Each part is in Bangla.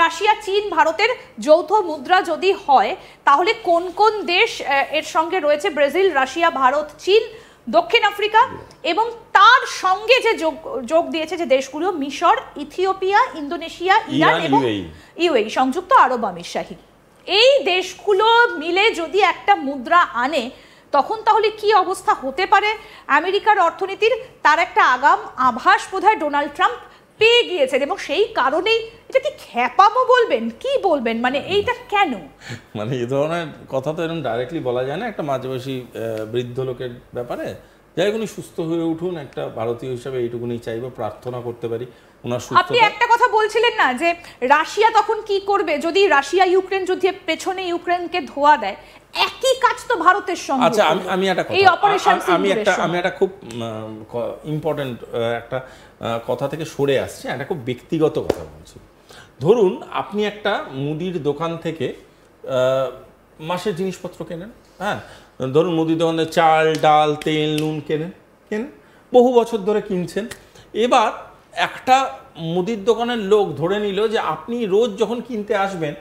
রাশিয়া চীন ভারতের যৌথ মুদ্রা যদি হয় তাহলে কোন কোন দেশ এর সঙ্গে রয়েছে? ব্রাজিল, রাশিয়া, ভারত, চীন, দক্ষিণ আফ্রিকা এবং তার সঙ্গে যে যোগ দিয়েছে যে দেশগুলো মিশর, ইথিওপিয়া, ইন্দোনেশিয়া, ইরান এবং ইউএই সংযুক্ত আরব আমিরশাহী। এই দেশগুলো মিলে যদি একটা মুদ্রা আনে তখন তাহলে কি অবস্থা হতে পারে আমেরিকার অর্থনীতির? তার একটা আগাম আভাস বোধহয় ডোনাল্ড ট্রাম্প পেয়ে গিয়েছেন এবং সেই কারণেই এটা কি খ্যাপামো বলবেন, কি বলবেন, মানে এইটা কেন? মানে এই ধরনের কথা তো এরকম ডাইরেক্টলি বলা যায় না একটা মাঝবয়সী বৃদ্ধ লোকের ব্যাপারে। যাই উনি সুস্থ হয়ে উঠুন, একটা ভারতীয় হিসাবে এইটুকুনি চাইবো, প্রার্থনা করতে পারি ওনার সুস্থতা। আপনি একটা কথা বলছিলেন না যে রাশিয়া তখন কি করবে যদি রাশিয়া ইউক্রেন যুদ্ধের পেছনে ইউক্রেনকে ধোয়া দেয়? একই কাজ তো ভারতের সঙ্গে। আচ্ছা, আমি একটা কথা, আমি একটা খুব ইম্পর্টেন্ট একটা কথা থেকে সরে আসছি, একটা খুব ব্যক্তিগত কথা বলছি। ধরুন আপনি একটা মুদির দোকান থেকে মাসের জিনিসপত্র কেনেন, হ্যাঁ, ধরুন মুদির দোকানে চাল, ডাল, তেল, নুন কেনেন, বহু বছর ধরে কিনছেন। এবার একটা মুদির দোকানের লোক ধরে নিল যে আপনি রোজ যখন কিনতে আসবেন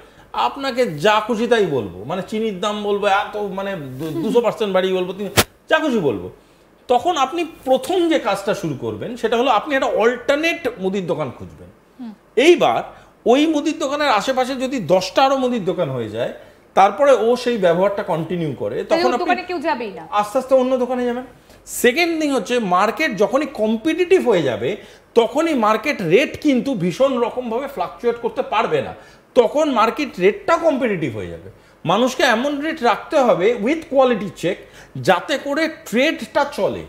আপনাকে যা খুশি তাই বলবো, মানে চিনির দাম বলবো এত, মানে 200% বাড়িয়ে বলবো, যা খুশি বলবো। তখন আপনি প্রথম যে কাজটা শুরু করবেন সেটা হলো আপনি একটা অল্টারনেট মুদির দোকান খুঁজবেন। এইবার ওই মুদির দোকানের আশেপাশে যদি 10টা আরো মুদির দোকান হয়ে যায়, তারপরে ও সেই ব্যবহারটা কন্টিনিউ করে, তখন আপনি আস্তে আস্তে অন্য দোকানে যাবেন। সেকেন্ড থিং হচ্ছে মার্কেট যখনই কম্পিটিটিভ হয়ে যাবে তখনই মার্কেট রেট কিন্তু ভীষণ রকমভাবে ফ্লাকচুয়েট করতে পারবে না, তখন মার্কেট রেটটা কম্পিটিটিভ হয়ে যাবে। মানুষকে এমন রেট রাখতে হবে উইথ কোয়ালিটি চেক যাতে করে ট্রেডটা চলে,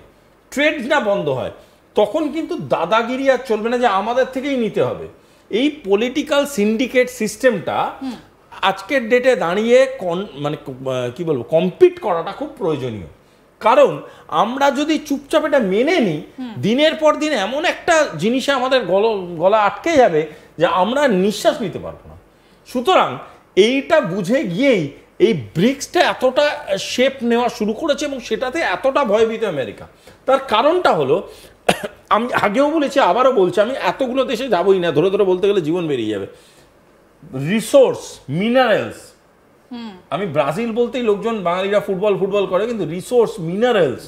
ট্রেড না বন্ধ হয়। তখন কিন্তু দাদাগিরি আর চলবে না যে আমাদের থেকেই নিতে হবে। এই পলিটিক্যাল সিন্ডিকেট সিস্টেমটা আজকের ডেটে দাঁড়িয়ে মানে কি বলবো, কম্পিট করাটা খুব প্রয়োজনীয়। কারণ আমরা যদি চুপচাপ এটা মেনে নিই, দিনের পর দিন এমন একটা জিনিসে আমাদের গলা আটকে যাবে যে আমরা নিঃশ্বাস নিতে পারবো না। সুতরাং এইটা বুঝে গিয়েই এই ব্রিক্সটা এতটা শেপ নেওয়া শুরু করেছে এবং সেটাতে এতটা ভয়ভীত আমেরিকা। তার কারণটা হলো, আমি আগেও বলেছি আবারও বলছি, আমি এতগুলো দেশে যাবোই না, ধরে ধরে বলতে গেলে জীবন বেরিয়ে যাবে। রিসোর্স, মিনারেলস, আমি ব্রাজিল বলতেই লোকজন বাঙালিরা ফুটবল করে, কিন্তু রিসোর্স, মিনারেলস,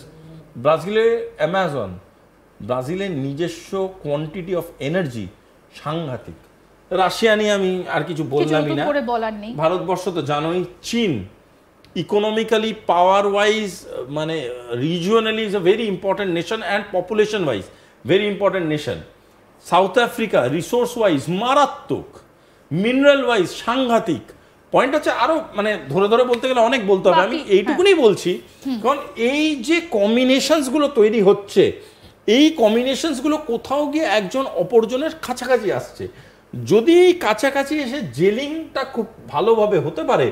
ব্রাজিলে অ্যামাজন, ব্রাজিলের নিজস্ব কোয়ান্টিটি অফ এনার্জি সাংঘাতিক। রাশিয়া নিয়ে আমি আর কিছু বললামই না, ভারতবর্ষ তো জানোই, চীন ইকোনমিক্যালি, পাওয়ার ওয়াইজ, মানে রিজিওনালি is a very important nation and population wise very important nation. South Africa resource wise মারাত্মক, মিনারেল ওয়াইজ সাংঘাতিক। পয়েন্ট হচ্ছে আরো, মানে ধরে ধরে বলতে গেলে অনেক বলতে হবে, আমি এইটুকুনি বলছি কারণ এই যে কম্বিনেশনস গুলো তৈরি হচ্ছে, এই কম্বিনেশনস গুলো কোথাও গিয়ে একজন অপরজনের কাছাকাছি আসছে। যদি এই কাছাকাছি এসে জেলিংটা খুব ভালোভাবে হতে পারে,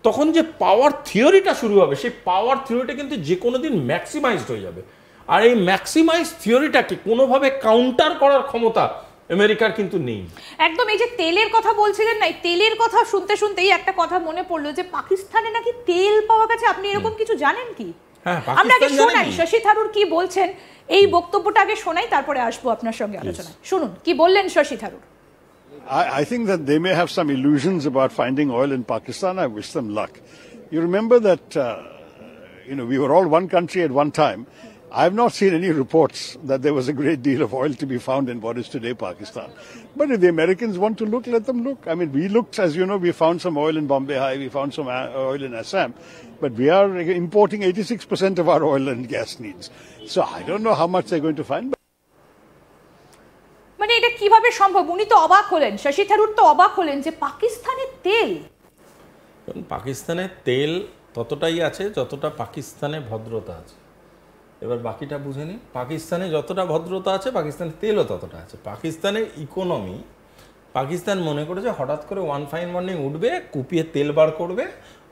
তখন যে পাওয়ার থিওরিটা শুরু হবে, সেই পাওয়ার থিওরিটা কিন্তু যে কোনো দিন ম্যাক্সিমাইজড হয়ে যাবে। আর এই ম্যাক্সিমাইজ থিওরিটাকে কোনোভাবে কাউন্টার করার ক্ষমতা আমেরিকার কিন্তু নেই। একদম। এই যে তেলের কথা বলছিলেন না, তেলের কথা শুনতে শুনতেই একটা কথা মনে পড়লো যে পাকিস্তানে নাকি তেল পাওয়া গেছে। আপনি এরকম কিছু জানেন কি? আমরা আগে শোনাই শশী থারুর কি বলছেন, এই বক্তব্যটা আগে শোনাই, তারপরে আসবো আপনার সঙ্গে আলোচনায়। শুনুন কি বললেন Shashi Tharoor. I think that they may have some illusions about finding oil in Pakistan. I wish them luck. You remember that, we were all one country at one time. I have not seen any reports that there was a great deal of oil to be found in what is today Pakistan. But if the Americans want to look, let them look. I mean, we looked, as you know, we found some oil in Bombay High, we found some oil in Assam, but we are importing 86% of our oil and gas needs. So I don't know how much they're going to find. মানে এটা কিভাবে সম্ভব? উনি তো অবাক হলেন, শশী থারুর তো অবাক হলেন যে পাকিস্তানের তেল। পাকিস্তানের তেল ততটাই আছে যতটা পাকিস্তানে ভদ্রতা আছে। এবার বাকিটা বুঝে নিন, পাকিস্তানে যতটা ভদ্রতা আছে পাকিস্তানের তেলও ততটা আছে। পাকিস্তানের ইকোনমি, পাকিস্তান মনে করেছে হঠাৎ করে ওয়ান ফাইন মর্নিং উঠবে, কুপিয়ে তেল বার করবে,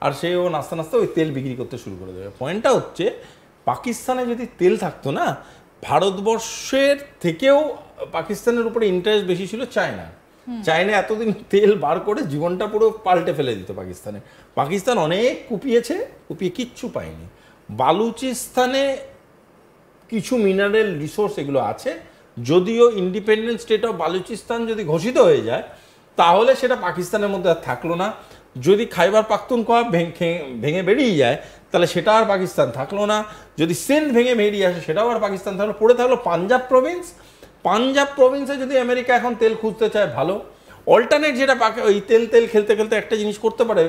আর সেও নাস্তা নাস্তা ওই তেল বিক্রি করতে শুরু করে দেবে। পয়েন্টটা হচ্ছে পাকিস্তানে যদি তেল থাকতো না, ভারতবর্ষের থেকেও পাকিস্তানের উপরে ইন্টারেস্ট বেশি ছিল চায়না। চায়না এতদিন তেল বার করে জীবনটা পুরো পাল্টে ফেলে দিত পাকিস্তানে। পাকিস্তান অনেক কুপিয়েছে, কুপিয়ে কিচ্ছু পায়নি। বালুচিস্তানে কিছু মিনারেল রিসোর্স এগুলো আছে, যদিও ইন্ডিপেন্ডেন্ট স্টেট অফ বালুচিস্তান যদি ঘোষিত হয়ে যায় তাহলে সেটা পাকিস্তানের মধ্যে আর থাকলো না। যদি খাইবার পাখতুনখোয়া ভেঙে বেরিয়ে যায় তাহলে সেটা আর পাকিস্তান থাকলো না। যদি সিন্ধ ভেঙে বেরিয়ে আসে সেটাও আর পাকিস্তান থাকলো, পড়ে থাকলো পাঞ্জাব প্রভিন্স। পাঞ্জাব প্রভিন্সে যদি আমেরিকা এখন তেল খুঁজতে চায় ভালো অল্টারনেট, যেটা ওই তেল খেলতে খেলতে একটা জিনিস করতে পারে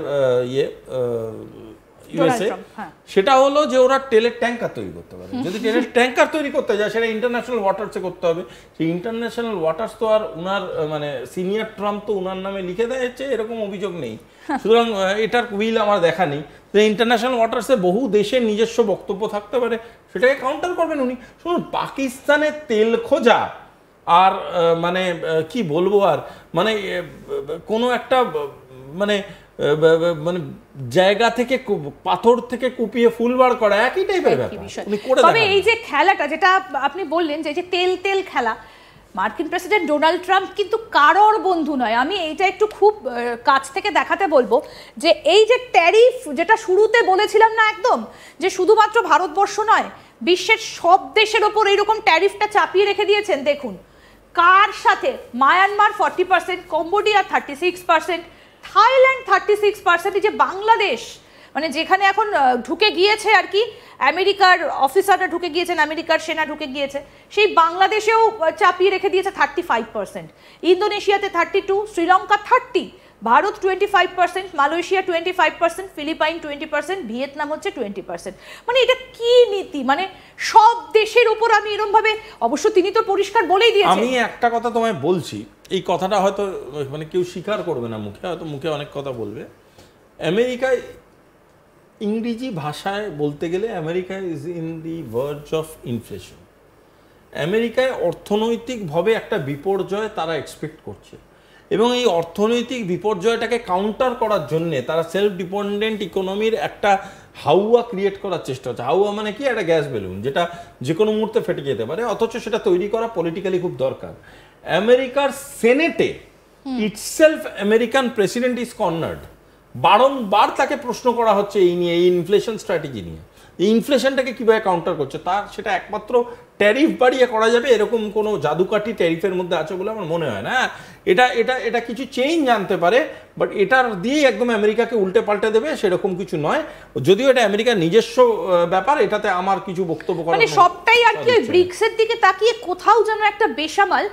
ইউএসএ, সেটা হলো যে ওরা তেলের ট্যাঙ্কার তৈরি করতে পারে। যদি তেলের ট্যাঙ্কার তৈরি করতে যায় সেটা ইন্টারন্যাশনাল ওয়াটার্সে করতে হবে। সেই ইন্টারন্যাশনাল ওয়াটার্স তো আর উনার মানে সিনিয়র ট্রাম্প তো উনার নামে লিখে দিয়েছে এরকম অভিযোগ নেই, সুতরাং এটার উইল আমার দেখা নেই। ইন্টারন্যাশনাল ওয়াটার্সে বহু দেশের নিজস্ব বক্তব্য থাকতে পারে, সেটাকে কাউন্টার করবেন উনি। শুনুন, পাকিস্তানের তেল খোঁজা আর মানে কি বলবো আর মানে কোনো একটা মানে মানে জায়গা থেকে পাথর থেকে কুপিয়ে ফুল বার করা একই টাইপের ব্যাপার। তবে এই যে খেলাটা যেটা আপনি বললেন যে তেল খেলা, মার্কিন প্রেসিডেন্ট ডোনাল্ড ট্রাম্প কিন্তু কারোর বন্ধু নয়। আমি এইটা একটু খুব কাছ থেকে দেখাতে বলবো যে এই যে ট্যারিফ যেটা শুরুতে বলেছিলাম না একদম, যে শুধুমাত্র ভারতবর্ষ নয় বিশ্বের সব দেশের ওপর এইরকম ট্যারিফটা চাপিয়ে রেখে দিয়েছেন। দেখুন কার সাথে, মায়ানমার 40%, কম্বোডিয়া 36%, থাইল্যান্ড 36%, যে বাংলাদেশ মানে যেখানে এখন ঢুকে গিয়েছে আর কি আমেরিকার অফিসাররা ঢুকে গিয়েছেন, আমেরিকার সেনা ঢুকে গিয়েছে, সেই বাংলাদেশেও চাপিয়ে রেখে দিয়েছে 35%, ইন্দোনেশিয়াতে 32%, Sri Lanka 30%, Bharat 25%, Malaysia 25%, Philippines 20%, Vietnam হচ্ছে 20%। মানে এটা কি নীতি, মানে সব দেশের উপর আমি এরকম ভাবে, অবশ্য তিনি তো পরিষ্কার বলেই দিয়েছেন। আমি একটা কথা তোমায় বলছি, এই কথাটা হয়তো মানে কেউ স্বীকার করবে না মুখে, হয়তো মুখে অনেক কথা বলবে। আমেরিকায় ইংরেজি ভাষায় বলতে গেলে America is in the verge of inflation. আমেরিকায় অর্থনৈতিকভাবে একটা বিপর্যয় তারা এক্সপেক্ট করছে, এবং এই অর্থনৈতিক বিপর্যয়টাকে কাউন্টার করার জন্যে তারা সেলফ ডিপেন্ডেন্ট ইকোনমির একটা হাওয়া ক্রিয়েট করার চেষ্টা হচ্ছে। হাওয়া মানে কি? একটা গ্যাস বেলুন যেটা যে কোনো মুহূর্তে ফেটে যেতে পারে, অথচ সেটা তৈরি করা পলিটিক্যালি খুব দরকার। আমেরিকার সেনেটে ইটসেলফ আমেরিকান প্রেসিডেন্ট ইজ কর্নার্ড। বারংবার তাকে প্রশ্ন করা হচ্ছে এই নিয়ে, এই ইনফ্লেশন স্ট্র্যাটেজি নিয়ে, এই ইনফ্লেশনটাকে কীভাবে কাউন্টার করছে। তার সেটা একমাত্র ট্যারিফ বাড়িয়ে করা যাবে, এরকম কোনো জাদুকাঠি ট্যারিফের মধ্যে আছে বলে আমার মনে হয় না। এটা কিছু চেঞ্জ আনতে পারে, বাট এটার দিয়েই একদম আমেরিকাকে উল্টে পাল্টে দেবে সেরকম কিছু নয়। যদিও এটা আমেরিকার নিজস্ব ব্যাপার, এটাতে আমার কিছু বক্তব্য করার মানে সবটাই আর কি ব্রিক্সের দিকে তাকিয়ে কোথাও যেন একটা বেসামাল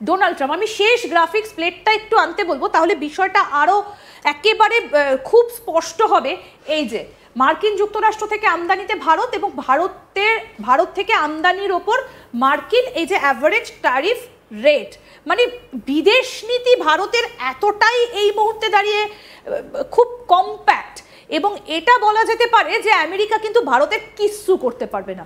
ডোনাল্ড ট্রাম্প। আমি শেষ গ্রাফিক্স প্লেটটা একটু আনতে বলবো, তাহলে বিষয়টা আরো একেবারে খুব স্পষ্ট হবে। এই যে মার্কিন যুক্তরাষ্ট্র থেকে আমদানিতে ভারত, এবং ভারত থেকে আমদানির ওপর মার্কিন এই যে অ্যাভারেজ ট্যারিফ রেট, মানে বিদেশ নীতি ভারতের এতটাই এই মুহূর্তে দাঁড়িয়ে খুব কম্প্যাক্ট, এবং এটা বলা যেতে পারে যে আমেরিকা কিন্তু ভারতের কিচ্ছু করতে পারবে না।